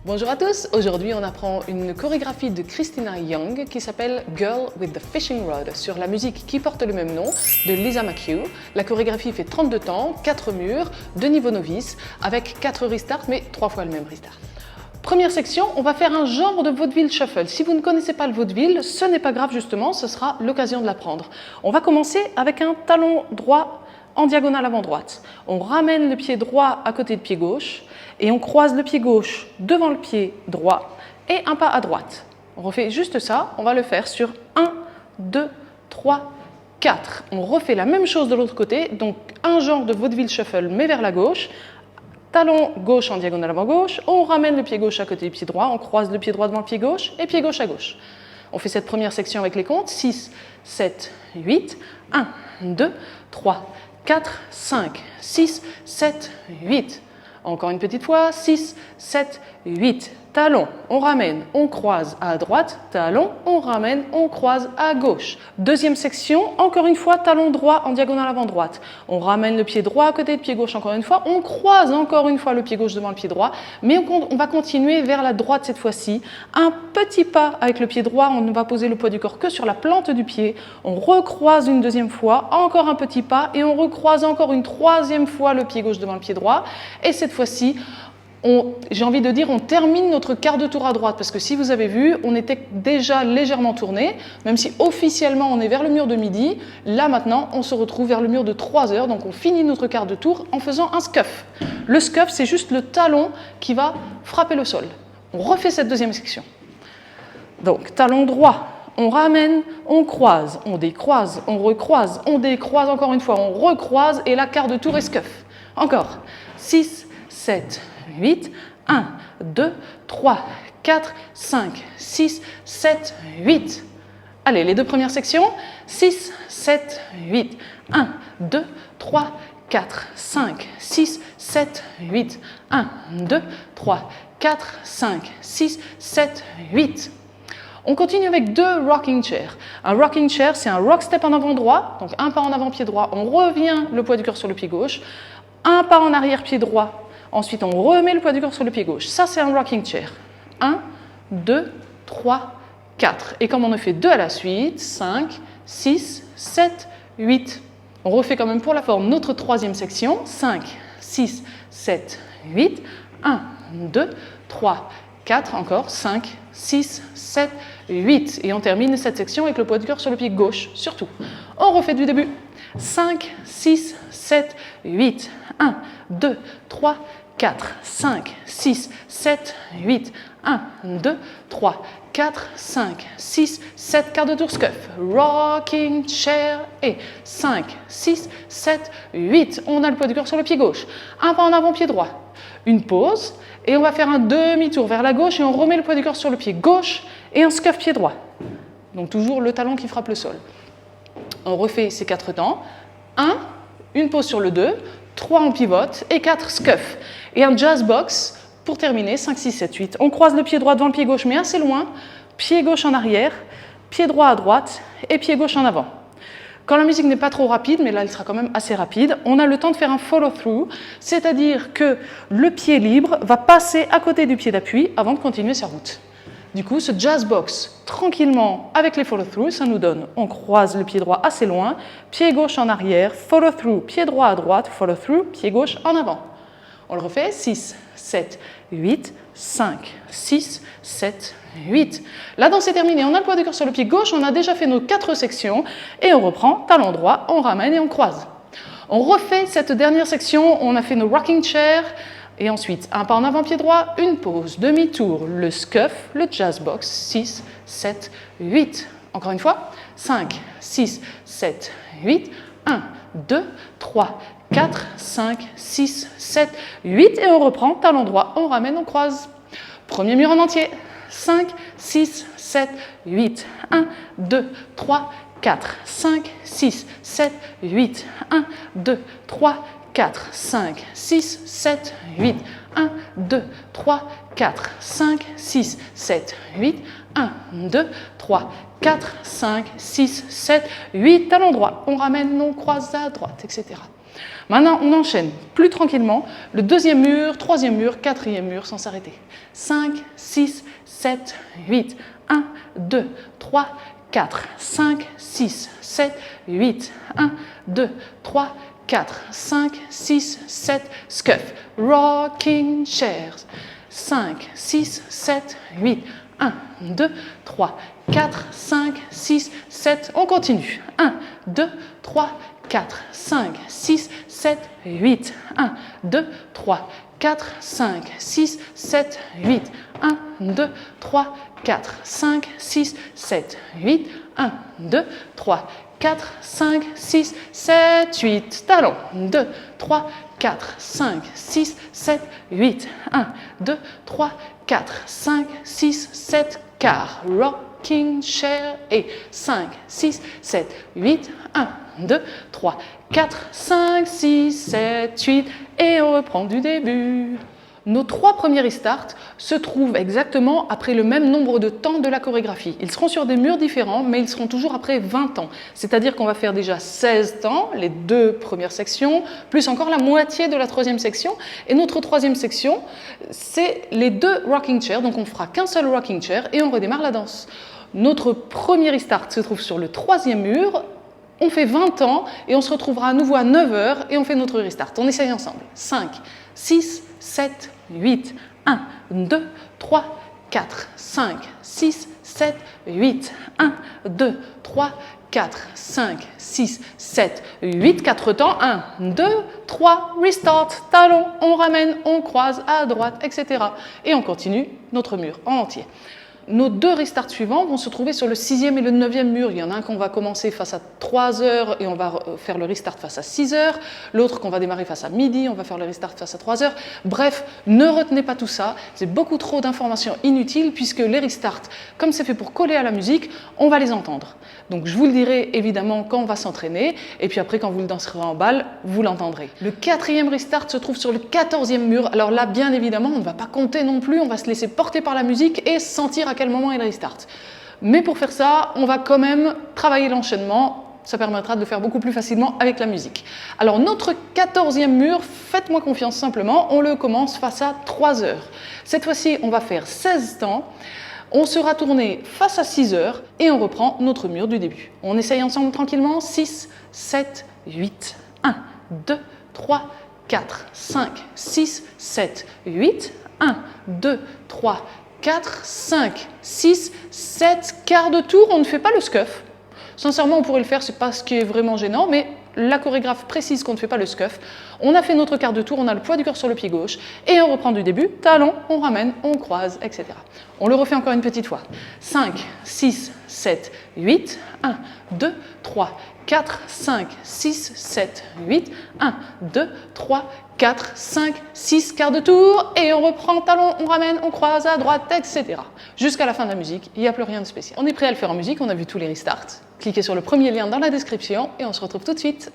Bonjour à tous, aujourd'hui on apprend une chorégraphie de Christina Young qui s'appelle Girl with the Fishing Rod sur la musique qui porte le même nom de Lisa McHugh. La chorégraphie fait 32 temps, 4 murs, 2 niveaux novices avec 4 restarts mais 3 fois le même restart. Première section, on va faire un genre de vaudeville shuffle. Si vous ne connaissez pas le vaudeville, ce n'est pas grave justement, ce sera l'occasion de l'apprendre. On va commencer avec un talon droit en diagonale avant droite. On ramène le pied droit à côté de pied gauche et on croise le pied gauche devant le pied droit et un pas à droite. On refait juste ça, on va le faire sur 1, 2, 3, 4. On refait la même chose de l'autre côté, donc un genre de vaudeville shuffle mais vers la gauche. Talon gauche en diagonale avant gauche, on ramène le pied gauche à côté du pied droit, on croise le pied droit devant le pied gauche et pied gauche à gauche. On fait cette première section avec les comptes, 6, 7, 8, 1, 2, 3, 4, 5, 6, 7, 8. Encore une petite fois, 6, 7, 8. Talon, on ramène, on croise à droite. Talon, on ramène, on croise à gauche. Deuxième section, encore une fois, talon droit en diagonale avant droite. On ramène le pied droit à côté de pied gauche encore une fois. On croise encore une fois le pied gauche devant le pied droit. Mais on va continuer vers la droite cette fois-ci. Un petit pas avec le pied droit, on ne va poser le poids du corps que sur la plante du pied. On recroise une deuxième fois, encore un petit pas. Et on recroise encore une troisième fois le pied gauche devant le pied droit. Et cette fois-ci, j'ai envie de dire, on termine notre quart de tour à droite parce que si vous avez vu, on était déjà légèrement tourné, même si officiellement on est vers le mur de midi. Là maintenant, on se retrouve vers le mur de 3 heures, donc on finit notre quart de tour en faisant un scuff. Le scuff, c'est juste le talon qui va frapper le sol. On refait cette deuxième section. Donc, talon droit, on ramène, on croise, on décroise, on recroise, on décroise encore une fois, on recroise et là, quart de tour et scuff. Encore, 6, 7, 8, 1, 2, 3, 4, 5, 6, 7, 8. Allez, les deux premières sections, 6, 7, 8, 1, 2, 3, 4, 5, 6, 7, 8, 1, 2, 3, 4, 5, 6, 7, 8. On continue avec 2 rocking chairs. Un rocking chair, c'est un rock step en avant droit, donc un pas en avant pied droit, on revient le poids du corps sur le pied gauche, un pas en arrière pied droit. Ensuite, on remet le poids du corps sur le pied gauche. Ça, c'est un rocking chair. 1, 2, 3, 4. Et comme on en fait 2 à la suite, 5, 6, 7, 8. On refait quand même pour la forme notre troisième section. 5, 6, 7, 8. 1, 2, 3, 4. Encore 5, 6, 7, 8. Et on termine cette section avec le poids du corps sur le pied gauche, surtout. On refait du début. 5, 6, 7, 8. 1, 2, 3, 4, 5, 6, 7, 8. 1, 2, 3, 4, 5, 6, 7. Quart de tour scuff. Rocking chair et 5, 6, 7, 8. On a le poids du corps sur le pied gauche. Un pas en avant, pied droit. Une pause et on va faire un demi-tour vers la gauche et on remet le poids du corps sur le pied gauche et un scuff pied droit. Donc toujours le talon qui frappe le sol. On refait ces 4 temps. 1, une pause sur le 2, 3 on pivote et 4 scuff. Et un jazz box pour terminer, 5, 6, 7, 8. On croise le pied droit devant le pied gauche mais assez loin, pied gauche en arrière, pied droit à droite et pied gauche en avant. Quand la musique n'est pas trop rapide, mais là elle sera quand même assez rapide, on a le temps de faire un follow-through, c'est-à-dire que le pied libre va passer à côté du pied d'appui avant de continuer sa route. Du coup, ce jazz box, tranquillement, avec les follow-through, ça nous donne, on croise le pied droit assez loin, pied gauche en arrière, follow-through, pied droit à droite, follow-through, pied gauche en avant. On le refait, 6, 7, 8, 5, 6, 7, 8. La danse est terminée, on a le poids du corps sur le pied gauche, on a déjà fait nos 4 sections, et on reprend, talon droit, on ramène et on croise. On refait cette dernière section, on a fait nos rocking chairs, et ensuite, un pas en avant pied droit, une pause, demi-tour, le scuff, le jazz box, 6, 7, 8. Encore une fois, 5, 6, 7, 8, 1, 2, 3, 4, 5, 6, 7, 8. Et on reprend, talon droit, on ramène, on croise. Premier mur en entier, 5, 6, 7, 8, 1, 2, 3, 4, 5, 6, 7, 8, 1, 2, 3, 4, 5, 6, 7, 8. 1, 2, 3, 4, 5, 6, 7, 8. 1, 2, 3, 4, 5, 6, 7, 8. Talon droit. On ramène, on croise à droite, etc. Maintenant, on enchaîne plus tranquillement. Le deuxième mur, troisième mur, quatrième mur sans s'arrêter. 5, 6, 7, 8. 1, 2, 3, 4, 5, 6, 7, 8. 1, 2, 3, 4, 5, 6, 7. Scuff. Rocking chairs. 5, 6, 7, 8. 1, 2, 3, 4, 5, 6, 7. On continue. 1, 2, 3, 4, 5, 6, 7, 8. 1, 2, 3, 4, 5, 6, 7, 8. 1, 2, 3, 4, 5, 6, 7, 8. 1, 2, 3, 4, 5, 6, 7, 8. Talon. 2, 3, 4, 5, 6, 7, 8. 1, 2, 3, 4, 5, 6, 7. Quart. Rocking chair. Et 5, 6, 7, 8. 1, 2, 3, 4, 5, 6, 7, 8. Et on reprend du début. Nos 3 premiers restarts se trouvent exactement après le même nombre de temps de la chorégraphie. Ils seront sur des murs différents, mais ils seront toujours après 20 temps. C'est-à-dire qu'on va faire déjà 16 temps, les 2 premières sections, plus encore la moitié de la 3e section. Et notre 3e section, c'est les 2 rocking chairs. Donc on fera qu'un seul rocking chair et on redémarre la danse. Notre premier restart se trouve sur le 3e mur. On fait 20 ans et on se retrouvera à nouveau à 9 h et on fait notre restart. On essaye ensemble. 5, 6, 7, 8. 1, 2, 3, 4, 5, 6, 7, 8. 1, 2, 3, 4, 5, 6, 7, 8. 4 temps. 1, 2, 3, restart, talon, on ramène, on croise à droite, etc. Et on continue notre mur en entier. Nos 2 restarts suivants vont se trouver sur le 6e et le 9e mur. Il y en a un qu'on va commencer face à 3 h et on va faire le restart face à 6 h. L'autre qu'on va démarrer face à midi, on va faire le restart face à 3 h. Bref, ne retenez pas tout ça. C'est beaucoup trop d'informations inutiles puisque les restarts, comme c'est fait pour coller à la musique, on va les entendre. Donc je vous le dirai évidemment quand on va s'entraîner et puis après quand vous le danserez en balle, vous l'entendrez. Le 4e restart se trouve sur le 14e mur. Alors là, bien évidemment, on ne va pas compter non plus, on va se laisser porter par la musique et sentir à quel moment il restart. Mais pour faire ça, on va quand même travailler l'enchaînement. Ça permettra de le faire beaucoup plus facilement avec la musique. Alors notre 14e mur, faites-moi confiance simplement, on le commence face à 3 h. Cette fois-ci, on va faire 16 temps. On sera tourné face à 6 h et on reprend notre mur du début. On essaye ensemble tranquillement. 6, 7, 8. 1, 2, 3, 4, 5, 6, 7, 8. 1, 2, 3, 4, 5, 6, 7. Quart de tour, on ne fait pas le scuff. Sincèrement, on pourrait le faire, c'est pas ce qui est vraiment gênant, mais la chorégraphe précise qu'on ne fait pas le scuff. On a fait notre quart de tour, on a le poids du corps sur le pied gauche et on reprend du début, talon, on ramène, on croise, etc. On le refait encore une petite fois. 5, 6, 7, 8. 1, 2, 3, 4, 5, 6, 7, 8. 1, 2, 3, 4, 5, 6, quart de tour et on reprend talon, on ramène, on croise à droite, etc. Jusqu'à la fin de la musique, il n'y a plus rien de spécial. On est prêt à le faire en musique, on a vu tous les restarts. Cliquez sur le premier lien dans la description et on se retrouve tout de suite.